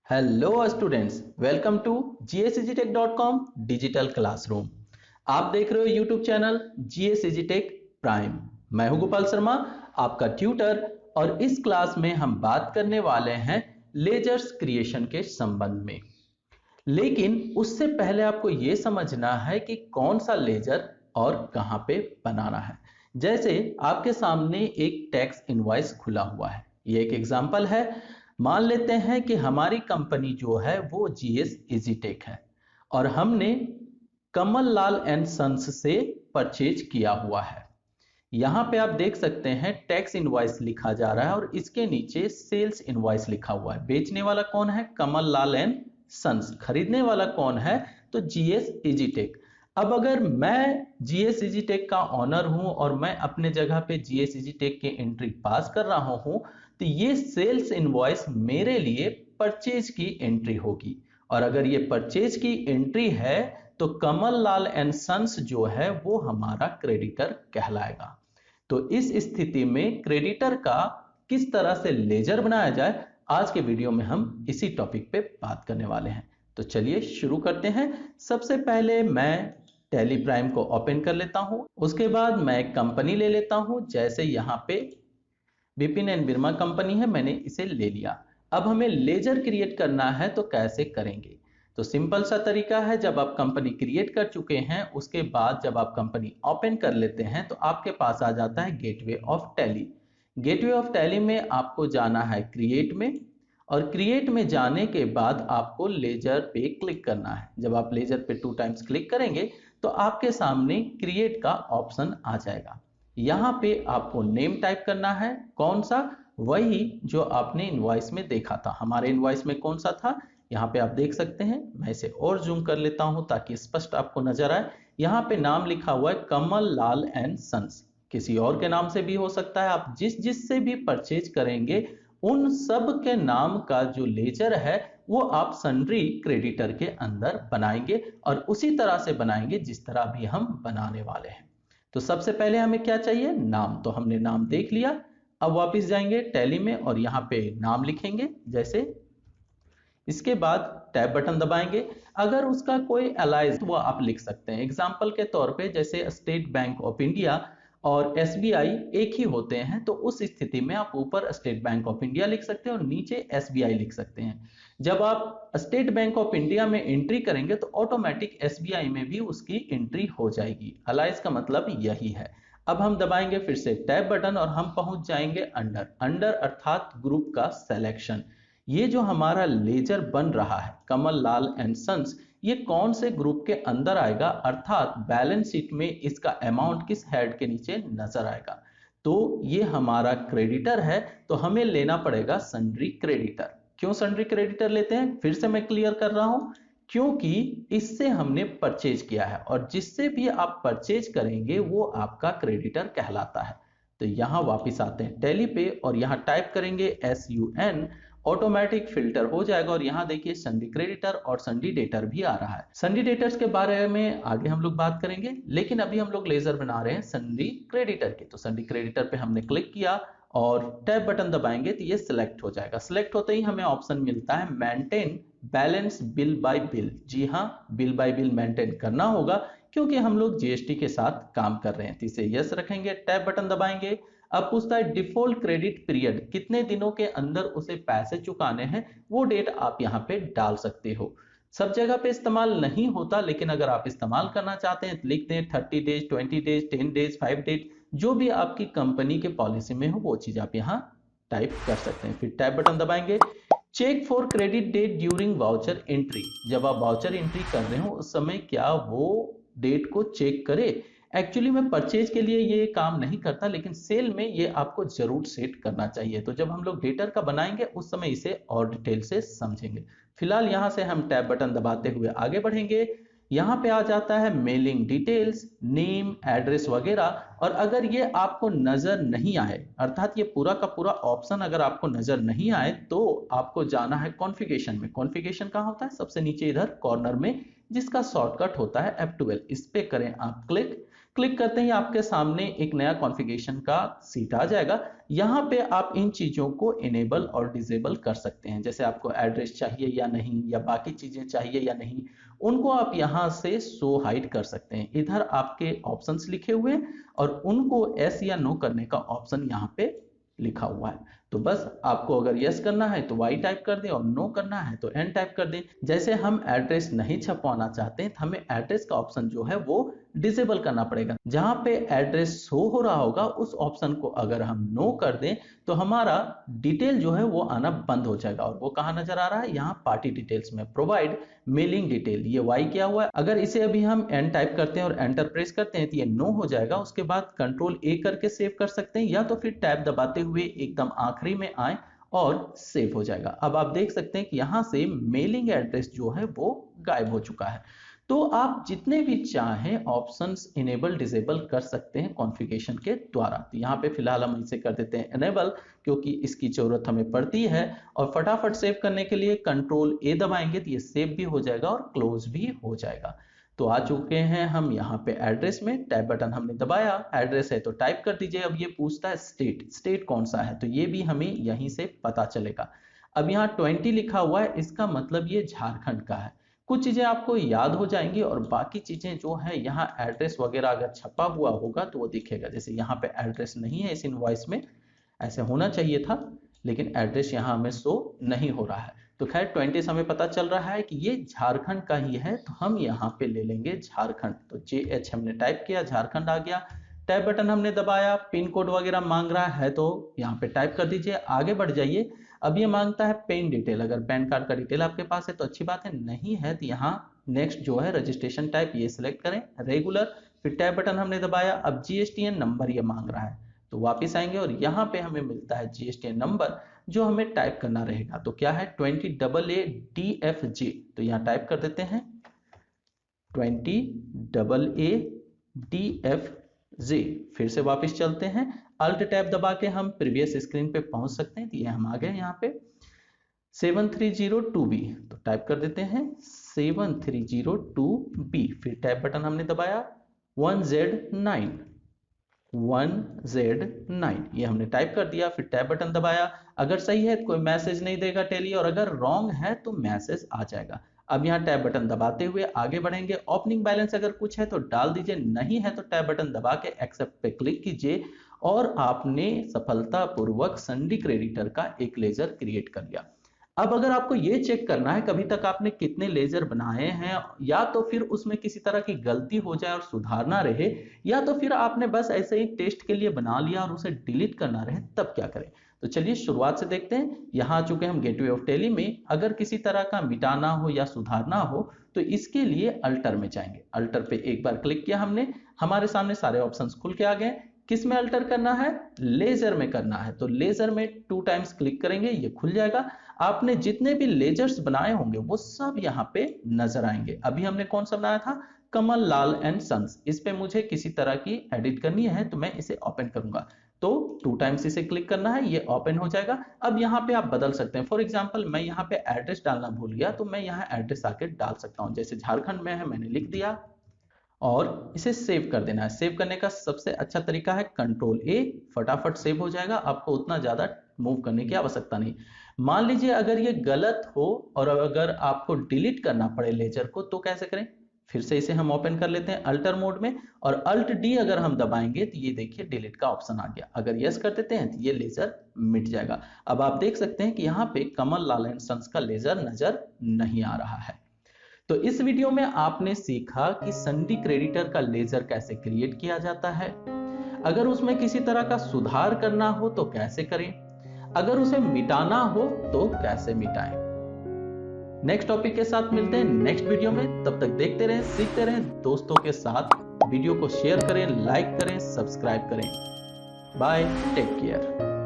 Hello students, welcome to GSEasyTech.com digital classroom. आप देख रहे हो यूट्यूब चैनल GSEasyTech प्राइम। मैं हूं गोपाल शर्मा, आपका ट्यूटर, और इस क्लास में हम बात करने वाले हैं लेजर्स क्रिएशन के संबंध में। लेकिन उससे पहले आपको ये समझना है कि कौन सा लेजर और कहां पे बनाना है। जैसे आपके सामने एक टैक्स इनवॉइस खुला हुआ है, ये एक एग्जांपल है। मान लेते हैं कि हमारी कंपनी जो है वो GS इजीटेक है और हमने कमल लाल एंड सन्स से परचेज किया हुआ है। यहाँ पे आप देख सकते हैं टैक्स इनवॉइस लिखा जा रहा है और इसके नीचे सेल्स इनवॉइस लिखा हुआ है। बेचने वाला कौन है? कमल लाल एंड सन्स। खरीदने वाला कौन है? तो GS इजीटेक। अब अगर मैं GS इजीटेक का ऑनर हूं और मैं अपने जगह पे GS इजीटेक के एंट्री पास कर रहा हूं, तो ये सेल्स इनवॉइस मेरे लिए परचेज की एंट्री होगी। और अगर ये परचेज की एंट्री है तो कमल लाल एंड सन्स जो है वो हमारा क्रेडिटर कहलाएगा। तो इस स्थिति में क्रेडिटर का किस तरह से लेजर बनाया जाए, आज के वीडियो में हम इसी टॉपिक पे बात करने वाले हैं। तो चलिए शुरू करते हैं। सबसे पहले मैं टैली प्राइम को ओपन कर लेता हूं। उसके बाद मैं एक कंपनी ले लेता हूं, जैसे यहाँ पे बिपिन एंड बिरमा कंपनी है, मैंने इसे ले लिया। अब हमें लेजर क्रिएट करना है, तो कैसे करेंगे? तो सिंपल सा तरीका है, जब आप कंपनी क्रिएट कर चुके हैं उसके बाद जब आप कंपनी ओपन कर लेते हैं तो आपके पास आ जाता है gateway of tally. Gateway of tally में आपको जाना है क्रिएट में, और क्रिएट में जाने के बाद आपको लेजर पे क्लिक करना है। जब आप लेजर पे 2 टाइम्स क्लिक करेंगे तो आपके सामने क्रिएट का ऑप्शन आ जाएगा। यहाँ पे आपको नेम टाइप करना है। कौन सा? वही जो आपने इनवॉइस में देखा था। हमारे इनवॉइस में कौन सा था, यहाँ पे आप देख सकते हैं। मैं इसे और जूम कर लेता हूं ताकि स्पष्ट आपको नजर आए। यहाँ पे नाम लिखा हुआ है कमल लाल एंड सन्स। किसी और के नाम से भी हो सकता है। आप जिस जिस से भी परचेज करेंगे उन सब के नाम का जो लेजर है वो आप सन्ड्री क्रेडिटर के अंदर बनाएंगे, और उसी तरह से बनाएंगे जिस तरह भी हम बनाने वाले हैं। तो सबसे पहले हमें क्या चाहिए? नाम। तो हमने नाम देख लिया। अब वापस जाएंगे टैली में और यहाँ पे नाम लिखेंगे जैसे। इसके बाद टैब बटन दबाएंगे। अगर उसका कोई अलाइज वो आप लिख सकते हैं। एग्जाम्पल के तौर पे जैसे स्टेट बैंक ऑफ इंडिया और SBI एक ही होते हैं, तो उस स्थिति में आप ऊपर स्टेट बैंक ऑफ इंडिया लिख सकते हैं और नीचे SBI लिख सकते हैं। जब आप स्टेट बैंक ऑफ इंडिया में एंट्री करेंगे तो ऑटोमेटिक SBI में भी उसकी एंट्री हो जाएगी। अलाइज का मतलब यही है। अब हम दबाएंगे फिर से टैब बटन और हम पहुंच जाएंगे अंडर। अंडर अर्थात ग्रुप का सिलेक्शन। ये जो हमारा लेजर बन रहा है कमल लाल एंड सन्स, ये कौन से ग्रुप के अंदर आएगा, अर्थात बैलेंस शीट में इसका अमाउंट किस हेड के नीचे नजर आएगा। तो ये हमारा क्रेडिटर है, तो हमें लेना पड़ेगा सन्ड्री क्रेडिटर। क्यों सन्ड्री क्रेडिटर लेते हैं? फिर से मैं क्लियर कर रहा हूं, क्योंकि इससे हमने परचेज किया है और जिससे भी आप परचेज करेंगे वो आपका क्रेडिटर कहलाता है। तो यहां वापस आते हैं टैली पे और यहां टाइप करेंगे SUN। ऑटोमेटिक फिल्टर हो जाएगा और यहाँ देखिए सन्डी क्रेडिटर और सन्डी डेटर भी आ रहा है। सन्डी डेटर्स के बारे में आगे हम लोग बात करेंगे, लेकिन अभी हम लोग लेजर बना रहे हैं सन्डी क्रेडिटर के। तो सन्डी क्रेडिटर पे हमने क्लिक किया और टैब बटन दबाएंगे तो ये सिलेक्ट हो जाएगा। सिलेक्ट होते ही हमें ऑप्शन मिलता है maintain balance bill by bill. जी हाँ, बिल बाय बिल मेंटेन करना होगा क्योंकि हम लोग GST के साथ काम कर रहे हैं। तो इसे यस रखेंगे, टैब बटन दबाएंगे। अब पूछता है डिफॉल्ट क्रेडिट पीरियड, कितने दिनों के अंदर उसे पैसे चुकाने हैं, वो डेट आप यहाँ पे डाल सकते हो। सब जगह पे इस्तेमाल नहीं होता, लेकिन अगर आप इस्तेमाल करना चाहते हैं तो लिखते हैं 30 डेज, 20 डेज, 10 डेज, 5 डेज, जो भी आपकी कंपनी के पॉलिसी में हो वो चीज आप यहाँ टाइप कर सकते हैं। फिर टैब बटन दबाएंगे। Check for credit date during voucher entry. जब आप वाउचर एंट्री कर रहे हो उस समय क्या वो डेट को चेक करे? एक्चुअली में परचेज के लिए ये काम नहीं करता, लेकिन सेल में ये आपको जरूर सेट करना चाहिए। तो जब हम लोग डेटर का बनाएंगे उस समय इसे और डिटेल से समझेंगे। फिलहाल यहाँ से हम टैब बटन दबाते हुए आगे बढ़ेंगे। यहाँ पे आ जाता है मेलिंग डिटेल्स, नेम, एड्रेस वगैरह। और अगर ये आपको नजर नहीं आए, अर्थात ये पूरा का पूरा ऑप्शन अगर आपको नजर नहीं आए, तो आपको जाना है कॉन्फ़िगरेशन में। कॉन्फ़िगरेशन कहाँ होता है? सबसे नीचे इधर कॉर्नर में, जिसका शॉर्टकट होता है F12। इस पे करें आप क्लिक। क्लिक करते ही आपके सामने एक नया कॉन्फ़िगरेशन का सीट आ जाएगा। यहाँ पे आप इन चीज़ों को इनेबल और डिसेबल कर सकते हैं, जैसे आपको एड्रेस चाहिए या नहीं, या बाकी चीज़ें चाहिए या नहीं, उनको आप यहाँ से शो हाइड कर सकते हैं। इधर आपके ऑप्शंस लिखे हुए हैं और उनको यस या नो करने का ऑप्शन यहाँ पे लिखा हुआ है। तो बस आपको अगर यस करना है तो वाई टाइप कर दें और नो करना है तो एन टाइप कर दें। जैसे हम एड्रेस नहीं छपवाना चाहते हैं तो हमें एड्रेस का ऑप्शन जो है वो डिसेबल करना पड़ेगा। जहां पे एड्रेस शो हो रहा होगा उस ऑप्शन को अगर हम नो कर दें तो हमारा डिटेल जो है वो आना बंद हो जाएगा। और वो कहाँ नजर आ रहा है, यहाँ पार्टी डिटेल्स में, प्रोवाइड मेलिंग डिटेल। ये वाई क्या हुआ है, अगर इसे अभी हम एन टाइप करते हैं और एंटर प्रेस करते हैं तो ये नो हो जाएगा। उसके बाद कंट्रोल ए करके सेव कर सकते हैं, या तो फिर टैब दबाते हुए एकदम आखिरी में आए और सेव हो जाएगा। अब आप देख सकते हैं कि यहां से मेलिंग एड्रेस जो है वो गायब हो चुका है। तो आप जितने भी चाहें ऑप्शंस इनेबल डिसेबल कर सकते हैं कॉन्फ़िगरेशन के द्वारा। तो यहाँ पे फिलहाल हम इसे कर देते हैं इनेबल, क्योंकि इसकी जरूरत हमें पड़ती है। और फटाफट सेव करने के लिए कंट्रोल ए दबाएंगे तो ये सेव भी हो जाएगा और क्लोज भी हो जाएगा। तो आ चुके हैं हम यहाँ पे एड्रेस में, टैब बटन हमने दबाया, एड्रेस है तो टाइप कर दीजिए। अब ये पूछता है स्टेट कौन सा है, तो ये भी हमें यहीं से पता चलेगा। अब यहाँ 20 लिखा हुआ है, इसका मतलब ये झारखंड का है। कुछ चीजें आपको याद हो जाएंगी और बाकी चीजें जो है यहाँ एड्रेस वगैरह अगर छपा हुआ होगा तो वो दिखेगा। जैसे यहाँ पे एड्रेस नहीं है इस इनवॉइस में, ऐसे होना चाहिए था, लेकिन एड्रेस यहाँ हमें शो नहीं हो रहा है। तो खैर 20 से हमें पता चल रहा है कि ये झारखंड का ही है, तो हम यहाँ पे ले लेंगे झारखंड। तो JH हमने टाइप किया, झारखंड आ गया। टैब बटन हमने दबाया, पिन कोड वगैरह मांग रहा है तो यहाँ पे टाइप कर दीजिए, आगे बढ़ जाइए। अब ये मांगता है पेन डिटेल, अगर पैन कार्ड का डिटेल आपके पास है तो अच्छी बात है, नहीं है तो यहाँ नेक्स्ट जो है रजिस्ट्रेशन टाइप ये सिलेक्ट करें, रेगुलर। फिर टैब बटन हमने दबाया, अब GSTN नंबर ये मांग रहा है तो वापस आएंगे और यहाँ पे हमें मिलता है GSTN नंबर जो हमें टाइप करना रहेगा। तो क्या है 20AADFJ, तो यहाँ टाइप कर देते हैं 20AADFJ। फिर से वापस चलते हैं, अल्ट टैब दबा के हम प्रीवियस स्क्रीन पे पहुंच सकते हैं। तो ये हम आ गए यहाँ पे 7302B, तो टाइप कर देते हैं 7302B। फिर टैब बटन हमने दबाया, 1Z9 ये हमने टाइप कर दिया। फिर टैब बटन दबाया, अगर सही है तो कोई मैसेज नहीं देगा टेली, और अगर रॉन्ग है तो मैसेज आ जाएगा। अब यहाँ टैब बटन दबाते हुए आगे बढ़ेंगे। ओपनिंग बैलेंस अगर कुछ है तो डाल दीजिए, नहीं है तो टैब बटन दबा के एक्सेप्ट पे क्लिक कीजिए और आपने सफलतापूर्वक संडी क्रेडिटर का एक लेजर क्रिएट कर लिया। अब अगर आपको ये चेक करना है कभी तक आपने कितने लेजर बनाए हैं, या तो फिर उसमें किसी तरह की गलती हो जाए और सुधारना रहे, या तो फिर आपने बस ऐसे ही टेस्ट के लिए बना लिया और उसे डिलीट करना रहे, तब क्या करें। तो चलिए शुरुआत से देखते हैं। यहाँ आ चुके हम गेटवे ऑफ टेली में। अगर किसी तरह का मिटाना हो या सुधारना हो तो इसके लिए अल्टर में जाएंगे। अल्टर पे एक बार क्लिक किया हमने, हमारे सामने सारे ऑप्शंस खुल के आ गए। किस में अल्टर करना है, लेजर में करना है, तो लेजर में 2 टाइम्स क्लिक करेंगे, ये खुल जाएगा। आपने जितने भी लेजर्स बनाए होंगे वो सब यहाँ पे नजर आएंगे। अभी हमने कौन सा बनाया था, कमल लाल एंड सन्स। इस पे मुझे किसी तरह की एडिट करनी है तो मैं इसे ओपन करूंगा, तो 2 टाइम्स इसे क्लिक करना है, ये ओपन हो जाएगा। अब यहाँ पे आप बदल सकते हैं। फॉर एग्जांपल मैं यहाँ पे एड्रेस डालना भूल गया तो मैं यहाँ एड्रेस आके डाल सकता हूँ। जैसे झारखंड में है, मैंने लिख दिया और इसे सेव कर देना है। सेव करने का सबसे अच्छा तरीका है कंट्रोल ए, फटाफट सेव हो जाएगा, आपको उतना ज्यादा मूव करने की आवश्यकता नहीं। मान लीजिए अगर ये गलत हो और अगर आपको डिलीट करना पड़े लेजर को तो कैसे करें, फिर से इसे हम ओपन कर लेते हैं अल्टर मोड में, और अल्ट डी अगर हम दबाएंगे तो ये देखिए डिलीट का ऑप्शन आ गया। अगर यस कर देते हैं तो ये लेजर मिट जाएगा। अब आप देख सकते हैं कि यहाँ पे कमल लाल एंड सन्स का लेजर नजर नहीं आ रहा है। तो इस वीडियो में आपने सीखा कि संडी क्रेडिटर का लेजर कैसे क्रिएट किया जाता है, अगर उसमें किसी तरह का सुधार करना हो तो कैसे करें, अगर उसे मिटाना हो तो कैसे मिटाएं। नेक्स्ट टॉपिक के साथ मिलते हैं नेक्स्ट वीडियो में। तब तक देखते रहें, सीखते रहें, दोस्तों के साथ वीडियो को शेयर करें, लाइक करें, सब्सक्राइब करें। Bye, take care.